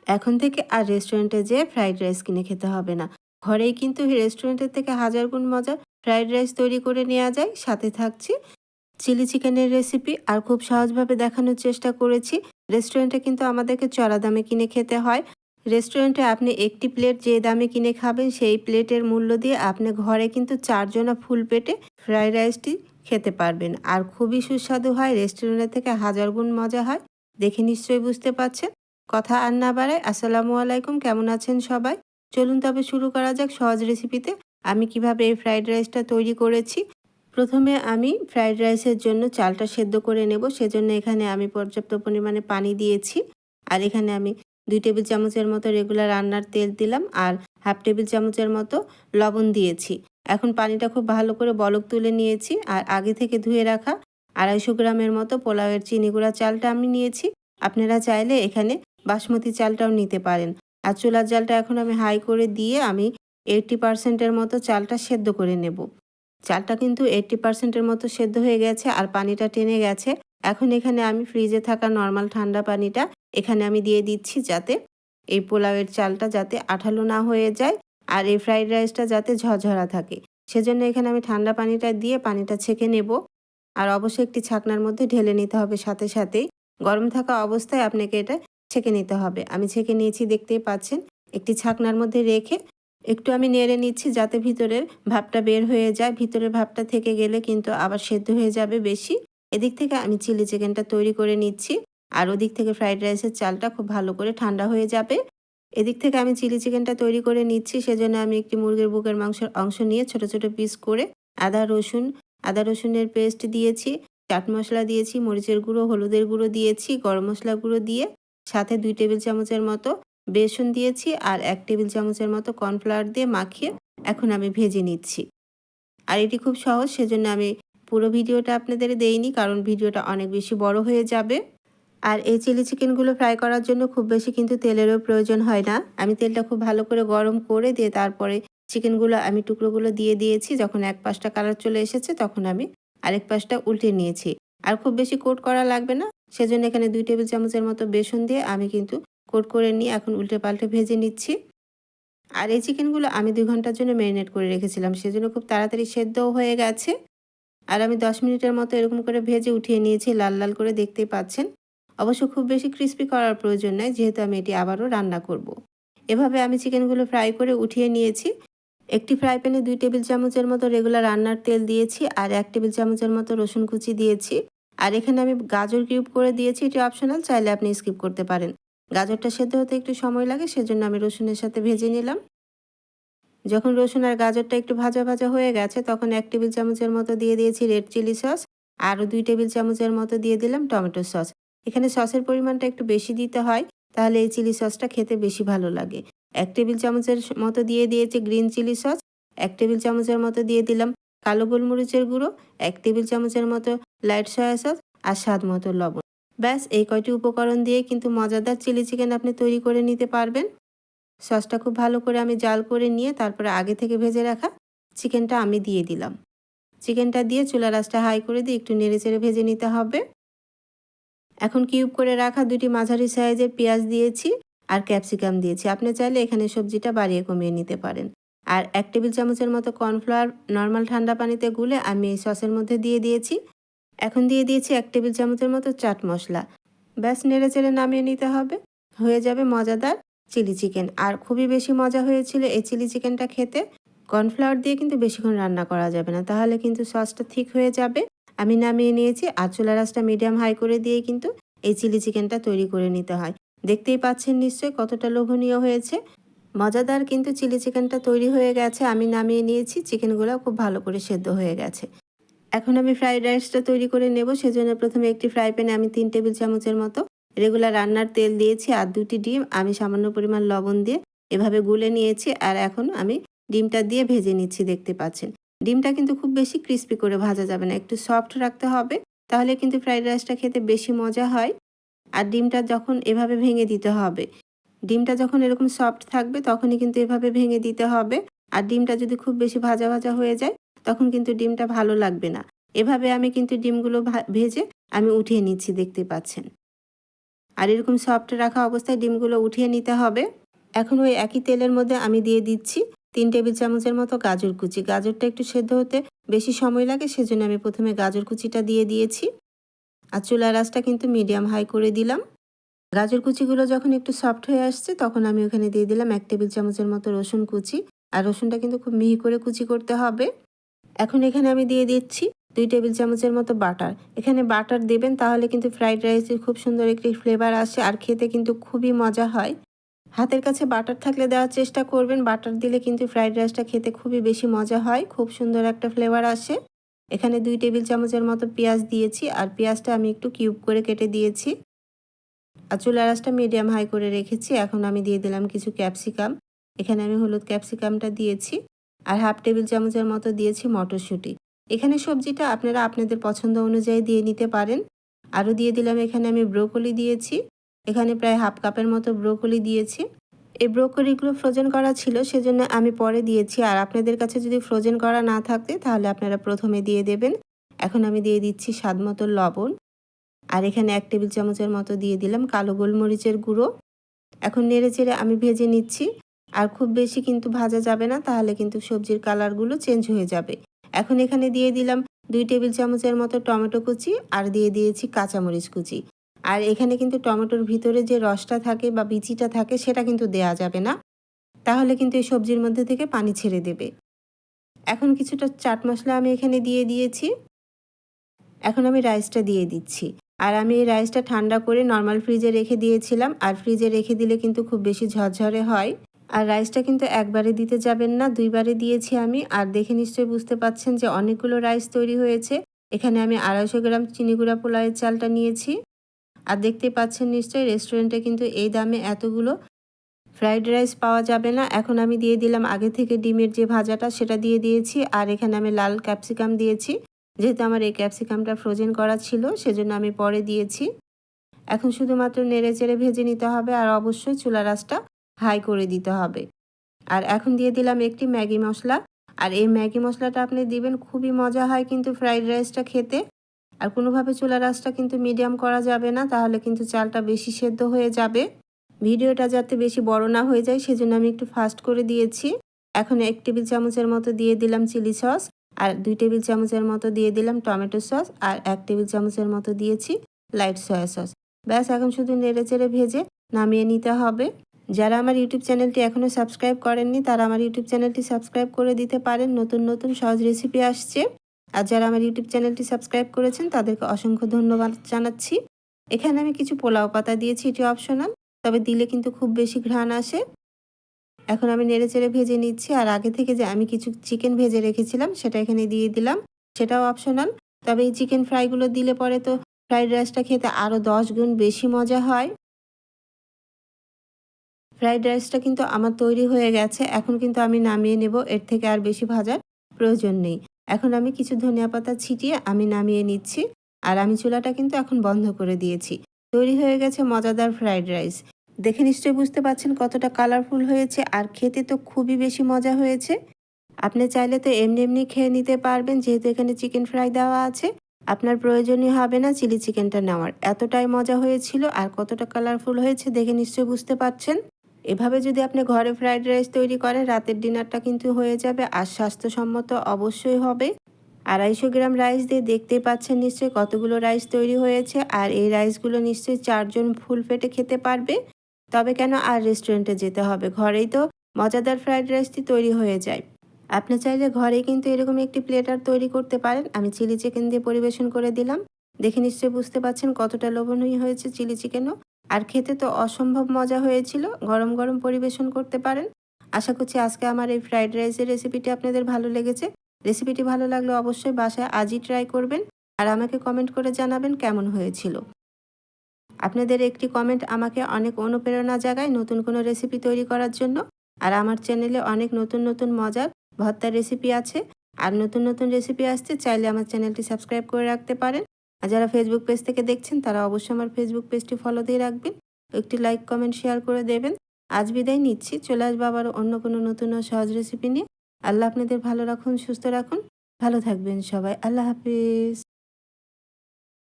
এখন থেকে আর রেস্টুরেন্টে যেয়ে ফ্রাইড রাইস কিনে খেতে হবে না। ঘরেই কিন্তু রেস্টুরেন্টের থেকে হাজার গুণ মজার ফ্রাইড রাইস তৈরি করে নেওয়া যায়। সাথে থাকছে চিলি চিকেনের রেসিপি আর খুব সহজভাবে দেখানোর চেষ্টা করেছি। রেস্টুরেন্টে কিন্তু আমাদেরকে চড়া দামে কিনে খেতে হয়। রেস্টুরেন্টে আপনি একটি প্লেট যে দামে কিনে খাবেন সেই প্লেটের মূল্য দিয়ে আপনি ঘরে কিন্তু ৪ জনা ফুল পেটে ফ্রাইড রাইসটি খেতে পারবেন। আর খুবই সুস্বাদু হয়, রেস্টুরেন্টের থেকে হাজার গুণ মজা হয়। দেখে নিশ্চয়ই বুঝতে পারছেন। কথা আর না বাড়াই, আসসালামু আলাইকুম। কেমন আছেন সবাই? চলুন তবে শুরু করা যাক সহজ রেসিপিতে। আমি কিভাবে এই ফ্রাইড রাইসটা তৈরি করেছি। প্রথমে আমি ফ্রাইড রাইসের জন্য চালটা সেদ্ধ করে নেব। সেজন্য এখানে আমি পর্যাপ্ত পরিমাণে পানি দিয়েছি। আর এখানে আমি ২ টেবিল চামচের মতো রেগুলার রান্নার তেল দিলাম আর হাফ টেবিল চামচের মতো লবণ দিয়েছি। এখন পানিটা খুব ভালো করে বলক তুলে নিয়েছি। আর আগে থেকে ধুয়ে রাখা ২৫০ গ্রামের মতো পোলাওয়ের চিনি গুঁড়া চালটা আমি নিয়েছি। আপনারা চাইলে এখানে বাসমতি চালটাও নিতে পারেন। আর চুলার জালটা এখন আমি হাই করে দিয়ে আমি 80% এর মতো চালটা সেদ্ধ করে নেব। চালটা কিন্তু 80% এর মতো সেদ্ধ হয়ে গেছে আর পানিটা টেনে গেছে। এখন এখানে আমি ফ্রিজে থাকা নরমাল ঠান্ডা পানিটা এখানে আমি দিয়ে দিচ্ছি, যাতে এই পোলাওয়ের চালটা যাতে আঠালো না হয়ে যায় আর এই ফ্রাইড রাইসটা যাতে ঝরঝরা থাকে। সেজন্য এখানে আমি ঠান্ডা পানিটা দিয়ে পানিটা ছেঁকে নেব। আর অবশ্যই একটি ছাকনার মধ্যে ঢেলে নিতে হবে সাথে সাথেই। গরম থাকা অবস্থায় আপনাকে এটা ছেঁকে নিতে হবে। আমি ছেঁকে নিয়েছি, দেখতেই পাচ্ছেন। একটি ছাকনার মধ্যে রেখে একটু আমি নেড়ে নিচ্ছি যাতে ভিতরের ভাপটা বের হয়ে যায়। ভিতরের ভাপটা থেকে গেলে কিন্তু আবার সেদ্ধ হয়ে যাবে বেশি। এদিক থেকে আমি চিলি চিকেনটা তৈরি করে নিচ্ছি। আর ওদিক থেকে ফ্রাইড রাইসের চালটা খুব ভালো করে ঠান্ডা হয়ে যাবে। এদিক থেকে আমি চিলি চিকেনটা তৈরি করে নিচ্ছি। সেজন্য আমি একটি মুরগির বুকের মাংসের অংশ নিয়ে ছোট ছোট পিস করে আদা রসুনের পেস্ট দিয়েছি, চাট মসলা দিয়েছি, মরিচের গুঁড়ো, হলুদের গুঁড়ো দিয়েছি, গরম মসলা গুঁড়ো দিয়ে সাথে ২ টেবিল চামচের মতো বেসন দিয়েছি আর ১ টেবিল চামচের মতো কর্নফ্লাওয়ার দিয়ে মাখিয়ে এখন আমি ভেজে নিচ্ছি। আর এটি খুব সহজ, সেজন্য আমি পুরো ভিডিওটা আপনাদের দেইনি, কারণ ভিডিওটা অনেক বেশি বড় হয়ে যাবে। আর এই চিলি চিকেনগুলো ফ্রাই করার জন্য খুব বেশি কিন্তু তেলেরও প্রয়োজন হয় না। আমি তেলটা খুব ভালো করে গরম করে দিয়ে তারপরে চিকেনগুলো আমি টুকরোগুলো দিয়ে দিয়েছি। যখন এক পাশটা কালার চলে এসেছে তখন আমি আরেক পাশটা উল্টে নিয়েছি। আর খুব বেশি কোট করা লাগবে না। সেজন্য এখানে ২ টেবিল চামচের মতো বেসন দিয়ে আমি কিন্তু কোট করে নিয়ে এখন উল্টে পাল্টে ভেজে নিচ্ছি। আর এই চিকেনগুলো আমি ২ ঘন্টার জন্য মেরিনেট করে রেখেছিলাম। সেজন্য খুব তাড়াতাড়ি সেদ্ধও হয়ে গেছে। আর আমি ১০ মিনিটের মতো এরকম করে ভেজে উঠিয়ে নিয়েছি, লাল লাল করে, দেখতেই পাচ্ছেন। অবশ্য খুব বেশি ক্রিস্পি করার প্রয়োজন নাই, যেহেতু আমি এটি আবারও রান্না করব। এভাবে আমি চিকেনগুলো ফ্রাই করে উঠিয়ে নিয়েছি। একটি ফ্রাই প্যানে ২ টেবিল চামচের মতো রেগুলার রান্নার তেল দিয়েছি আর ১ টেবিল চামচের মতো রসুন কুচি দিয়েছি। আর এখানে আমি গাজর কিউব করে দিয়েছি, এটি অপশনাল, চাইলে আপনি স্কিপ করতে পারেন। গাজরটা সেদ্ধ হতে একটু সময় লাগে, সেজন্য আমি রসুনের সাথে ভেজে নিলাম। যখন রসুন আর গাজরটা একটু ভাজা ভাজা হয়ে গেছে তখন ১ টেবিল চামচের মতো দিয়ে দিয়েছি রেড চিলি সস। আরও ২ টেবিল চামচের মতো দিয়ে দিলাম টমেটো সস। এখানে সসের পরিমাণটা একটু বেশি দিতে হয়, তাহলে এই চিলি সসটা খেতে বেশি ভালো লাগে। ১ টেবিল চামচের মতো দিয়ে দিয়েছি গ্রিন চিলি সস। ১ টেবিল চামচের মতো দিয়ে দিলাম কালো গোলমরিচের গুঁড়ো। ১ টেবিল চামচের মতো লাইট সয়া সস আর স্বাদ মতো লবণ। ব্যাস, এই কয়টি উপকরণ দিয়ে কিন্তু মজাদার চিলি চিকেন আপনি তৈরি করে নিতে পারবেন। সসটা খুব ভালো করে আমি জাল করে নিয়ে তারপরে আগে থেকে ভেজে রাখা চিকেনটা আমি দিয়ে দিলাম। চিকেনটা দিয়ে চুলার আঁচটা হাই করে দিয়ে একটু নেড়েচেড়ে ভেজে নিতে হবে। এখন কিউব করে রাখা ২টি মাঝারি সাইজের পেঁয়াজ দিয়েছি আর ক্যাপসিকাম দিয়েছি। আপনি চাইলে এখানে সবজিটা বাড়িয়ে কমিয়ে নিতে পারেন। আর ১ টেবিল চামচের মতো কর্নফ্লাওয়ার নরমাল ঠান্ডা পানিতে গুলে আমি এই সসের মধ্যে দিয়ে দিয়েছি। এখন দিয়ে দিয়েছি ১ টেবিল চামচের মতো চাট মসলা। ব্যাস, নেড়েচেড়ে নামিয়ে নিতে হবে। হয়ে যাবে মজাদার চিলি চিকেন। আর খুবই বেশি মজা হয়েছিল এই চিলি চিকেনটা খেতে। কর্নফ্লাওয়ার দিয়ে কিন্তু বেশিক্ষণ রান্না করা যাবে না, তাহলে কিন্তু সসটা ঠিক হয়ে যাবে। আমি নামিয়ে নিয়েছি আর চুলার আঁচটা মিডিয়াম হাই করে দিয়ে কিন্তু এই চিলি চিকেনটা তৈরি করে নিতে হয়। দেখতেই পাচ্ছেন নিশ্চয়ই কতটা লোভনীয় হয়েছে। মজাদার কিন্তু চিলি চিকেনটা তৈরি হয়ে গেছে। আমি নামিয়ে নিয়েছি, চিকেনগুলো খুব ভালো করে সেদ্ধ হয়ে গেছে। এখন আমি ফ্রাইড রাইসটা তৈরি করে নেব। সেজন্য প্রথমে একটি ফ্রাই প্যানে আমি ৩ টেবিল চামচের মতো রেগুলার রান্নার তেল দিয়েছি আর ২টি ডিম আমি সামান্য পরিমাণ লবণ দিয়ে এভাবে গুলে নিয়েছি। আর এখন আমি ডিমটা দিয়ে ভেজে নিচ্ছি, দেখতে পাচ্ছেন। ডিমটা কিন্তু খুব বেশি ক্রিস্পি করে ভাজা যাবে না, একটু সফট রাখতে হবে, তাহলে কিন্তু ফ্রাইড রাইসটা খেতে বেশি মজা হয়। আর ডিমটা যখন এভাবে ভেঙে দিতে হবে, ডিমটা যখন এরকম সফট থাকবে তখনই কিন্তু এভাবে ভেঙে দিতে হবে। আর ডিমটা যদি খুব বেশি ভাজা ভাজা হয়ে যায় তখন কিন্তু ডিমটা ভালো লাগবে না। এভাবে আমি কিন্তু ডিমগুলো ভেজে আমি উঠিয়ে নিচ্ছি, দেখতে পাচ্ছেন। আর এরকম সফট রাখা অবস্থায় ডিমগুলো উঠিয়ে নিতে হবে। এখন ওই একই তেলের মধ্যে আমি দিয়ে দিচ্ছি 3 টেবিল চামচের মতো গাজর কুচি। গাজরটা একটু সেদ্ধ হতে বেশি সময় লাগে, সেজন্য আমি প্রথমে গাজর কুচিটা দিয়ে দিয়েছি। আর চুলার আঁচটা কিন্তু মিডিয়াম হাই করে দিলাম। গাজর কুচিগুলো যখন একটু সফট হয়ে আসছে তখন আমি ওখানে দিয়ে দিলাম 1 টেবিল চামচের মতো রসুন কুচি। আর রসুনটা কিন্তু খুব মিহি করে কুচি করতে হবে। এখন এখানে আমি দিয়ে দিচ্ছি 2 টেবিল চামচের মতো বাটার। এখানে বাটার দেবেন, তাহলে কিন্তু ফ্রাইড রাইসের খুব সুন্দর একটি ফ্লেভার আসে আর খেতে কিন্তু খুবই মজা হয়। হাতের কাছে বাটার থাকলে দেওয়ার চেষ্টা করবেন। বাটার দিলে কিন্তু ফ্রাইড রাইসটা খেতে খুবই বেশি মজা হয়, খুব সুন্দর একটা ফ্লেভার আসে। এখানে 2 টেবিল চামচের মতো পেঁয়াজ দিয়েছি আর পেঁয়াজটা আমি একটু কিউব করে কেটে দিয়েছি। আর চুলার আঁচটা মিডিয়াম হাই করে রেখেছি। এখন আমি দিয়ে দিলাম কিছু ক্যাপসিকাম। এখানে আমি হলুদ ক্যাপসিকামটা দিয়েছি আর হাফ টেবিল চামচের মতো দিয়েছি মটরশুঁটি। এখানে সবজিটা আপনারা আপনাদের পছন্দ অনুযায়ী দিয়ে নিতে পারেন। আরও দিয়ে দিলাম এখানে আমি ব্রোকলি দিয়েছি। এখানে প্রায় হাফ কাপের মতো ব্রোকলি দিয়েছি। এই ব্রোকলিগুলো ফ্রোজেন করা ছিল, সেজন্য আমি পরে দিয়েছি। আর আপনাদের কাছে যদি ফ্রোজেন করা না থাকে তাহলে আপনারা প্রথমে দিয়ে দেবেন। এখন আমি দিয়ে দিচ্ছি স্বাদ মতো লবণ। আর এখানে 1 টেবিল চামচের মতো দিয়ে দিলাম কালো গোলমরিচের গুঁড়ো। এখন নেড়েচেড়ে আমি ভেজে নিচ্ছি। আর খুব বেশি কিন্তু ভাজা যাবে না, তাহলে কিন্তু সবজির কালারগুলো চেঞ্জ হয়ে যাবে। এখন এখানে দিয়ে দিলাম 2 টেবিল চামচের মতো টমেটো কুচি আর দিয়ে দিয়েছি কাঁচামরিচ কুচি। আর এখানে কিন্তু টমেটোর ভিতরে যে রসটা থাকে বা বিচিটা থাকে সেটা কিন্তু দেয়া যাবে না, তাহলে কিন্তু এই সবজির মধ্যে থেকে পানি ছেড়ে দেবে। এখন কিছুটা চাট মশলা আমি এখানে দিয়ে দিয়েছি। এখন আমি রাইসটা দিয়ে দিচ্ছি। আর আমি এই রাইসটা ঠান্ডা করে নর্মাল ফ্রিজে রেখে দিয়েছিলাম। আর ফ্রিজে রেখে দিলে কিন্তু খুব বেশি ঝরঝরে হয়। আর রাইসটা কিন্তু একবারে দিতে যাবেন না, 2 বারে দিয়েছি আমি। আর দেখে নিশ্চয়ই বুঝতে পাচ্ছেন যে অনেকগুলো রাইস তৈরি হয়েছে। এখানে আমি 250 গ্রাম চিনি গুঁড়া পোলাওয়ের চালটা নিয়েছি। আর দেখতেই পাচ্ছেন নিশ্চয়ই রেস্টুরেন্টে কিন্তু এই দামে এতগুলো ফ্রাইড রাইস পাওয়া যাবে না। এখন আমি দিয়ে দিলাম আগে থেকে ডিমের যে ভাজাটা সেটা দিয়ে দিয়েছি। আর এখানে আমি লাল ক্যাপসিকাম দিয়েছি। যেহেতু আমার এই ক্যাপসিকামটা ফ্রোজেন করা ছিল সেজন্য আমি পরে দিয়েছি। এখন শুধুমাত্র নেড়েচেড়ে ভেজে নিতে হবে আর অবশ্যই চুলার আঁচটা হাই করে দিতে হবে। আর এখন দিয়ে দিলাম একটি ম্যাগি মশলা। আর এই ম্যাগি মশলাটা আপনি দিবেন, খুবই মজা হয় কিন্তু ফ্রাইড রাইসটা খেতে। আর কোনোভাবে চুলার আঁচটা কিন্তু মিডিয়াম করা যাবে না, তাহলে কিন্তু চালটা বেশি সেদ্ধ হয়ে যাবে। ভিডিওটা যাতে বেশি বড় না হয়ে যায় সেজন্য আমি একটু ফাস্ট করে দিয়েছি। এখন 1 টেবিল চামচের মতো দিয়ে দিলাম চিলি সস আর 2 টেবিল চামচের মতো দিয়ে দিলাম টমেটো সস আর 1 টেবিল চামচের মতো দিয়েছি লাইট সয়া সস। ব্যাস, এখন শুধু নেড়েচেড়ে ভেজে নামিয়ে নিতে হবে। যারা আমার ইউটিউব চ্যানেলটি এখনও সাবস্ক্রাইব করেননি তারা আমার ইউটিউব চ্যানেলটি সাবস্ক্রাইব করে দিতে পারেন, নতুন নতুন সহজ রেসিপি আসছে। আর যারা আমার ইউটিউব চ্যানেলটি সাবস্ক্রাইব করেছেন তাদেরকে অসংখ্য ধন্যবাদ জানাচ্ছি। এখানে আমি কিছু পোলাও পাতা দিয়েছি, এটি অপশনাল, তবে দিলে কিন্তু খুব বেশি ঘ্রাণ আসে। এখন আমি নেড়েচেড়ে ভেজে নিচ্ছি। আর আগে থেকে যে আমি কিছু চিকেন ভেজে রেখেছিলাম সেটা এখানে দিয়ে দিলাম, সেটাও অপশনাল। তবে এই চিকেন ফ্রাইগুলো দিলে পরে তো ফ্রাইড রাইসটা খেতে আরও 10 গুণ বেশি মজা হয়। ফ্রাইড রাইসটা কিন্তু আমার তৈরি হয়ে গেছে। এখন কিন্তু আমি নামিয়ে নেব, এর থেকে আর বেশি ভাজার প্রয়োজন নেই। এখন আমি কিছু ধনিয়া পাতা ছিটিয়ে আমি নামিয়ে নিচ্ছি। আর আমি চুলাটা কিন্তু এখন বন্ধ করে দিয়েছি। তৈরি হয়ে গেছে মজাদার ফ্রাইড রাইস। দেখে নিশ্চয়ই বুঝতে পারছেন কতটা কালারফুল হয়েছে আর খেতে তো খুবই বেশি মজা হয়েছে। আপনি চাইলে তো এমনি এমনি খেয়ে নিতে পারবেন, যেহেতু এখানে চিকেন ফ্রাই দেওয়া আছে। আপনার প্রয়োজনই হবে না চিলি চিকেনটা নেওয়ার। এতটাই মজা হয়েছিল আর কতটা কালারফুল হয়েছে দেখে নিশ্চয়ই বুঝতে পারছেন। এভাবে যদি আপনি ঘরে ফ্রাইড রাইস তৈরি করেন রাতের ডিনারটা কিন্তু হয়ে যাবে আর স্বাস্থ্যসম্মত অবশ্যই হবে। 250 গ্রাম রাইস দিয়ে দেখতেই পাচ্ছেন নিশ্চয়ই কতগুলো রাইস তৈরি হয়েছে। আর এই রাইসগুলো নিশ্চয়ই 4 জন ফুল পেটে খেতে পারবে। তবে কেন আর রেস্টুরেন্টে যেতে হবে, ঘরেই তো মজাদার ফ্রাইড রাইসটি তৈরি হয়ে যায়। আপনি চাইলে ঘরেই কিন্তু এরকম একটি প্লেটার তৈরি করতে পারেন। আমি চিলি চিকেন দিয়ে পরিবেশন করে দিলাম। দেখে নিশ্চয়ই বুঝতে পারছেন কতটা লোভনীয় হয়েছে চিলি চিকেনও। আর খেতে তো অসম্ভব মজা হয়েছিল। গরম গরম পরিবেশন করতে পারেন। আশা করছি আজকে আমার এই ফ্রাইড রাইসের রেসিপিটি আপনাদের ভালো লেগেছে। রেসিপিটি ভালো লাগলে অবশ্যই বাসায় আজই ট্রাই করবেন আর আমাকে কমেন্ট করে জানাবেন কেমন হয়েছিল। আপনাদের একটি কমেন্ট আমাকে অনেক অনুপ্রেরণা জাগায় নতুন কোনো রেসিপি তৈরি করার জন্য। আর আমার চ্যানেলে অনেক নতুন নতুন মজার ভর্তার রেসিপি আছে। আর নতুন নতুন রেসিপি আসতে চাইলে আমার চ্যানেলটি সাবস্ক্রাইব করে রাখতে পারেন। আর যারা ফেসবুক পেজ থেকে দেখছেন তারা অবশ্যই আমার ফেসবুক পেজটি ফলো দিয়ে রাখবেন। একটি লাইক কমেন্ট শেয়ার করে দেবেন। আজ বিদায় নিচ্ছি, চলে আসবো আবার অন্য কোনো নতুন ও সহজ রেসিপি নিয়ে। আল্লাহ আপনাদের ভালো রাখুন, সুস্থ রাখুন, ভালো থাকবেন সবাই। আল্লাহ হাফিজ।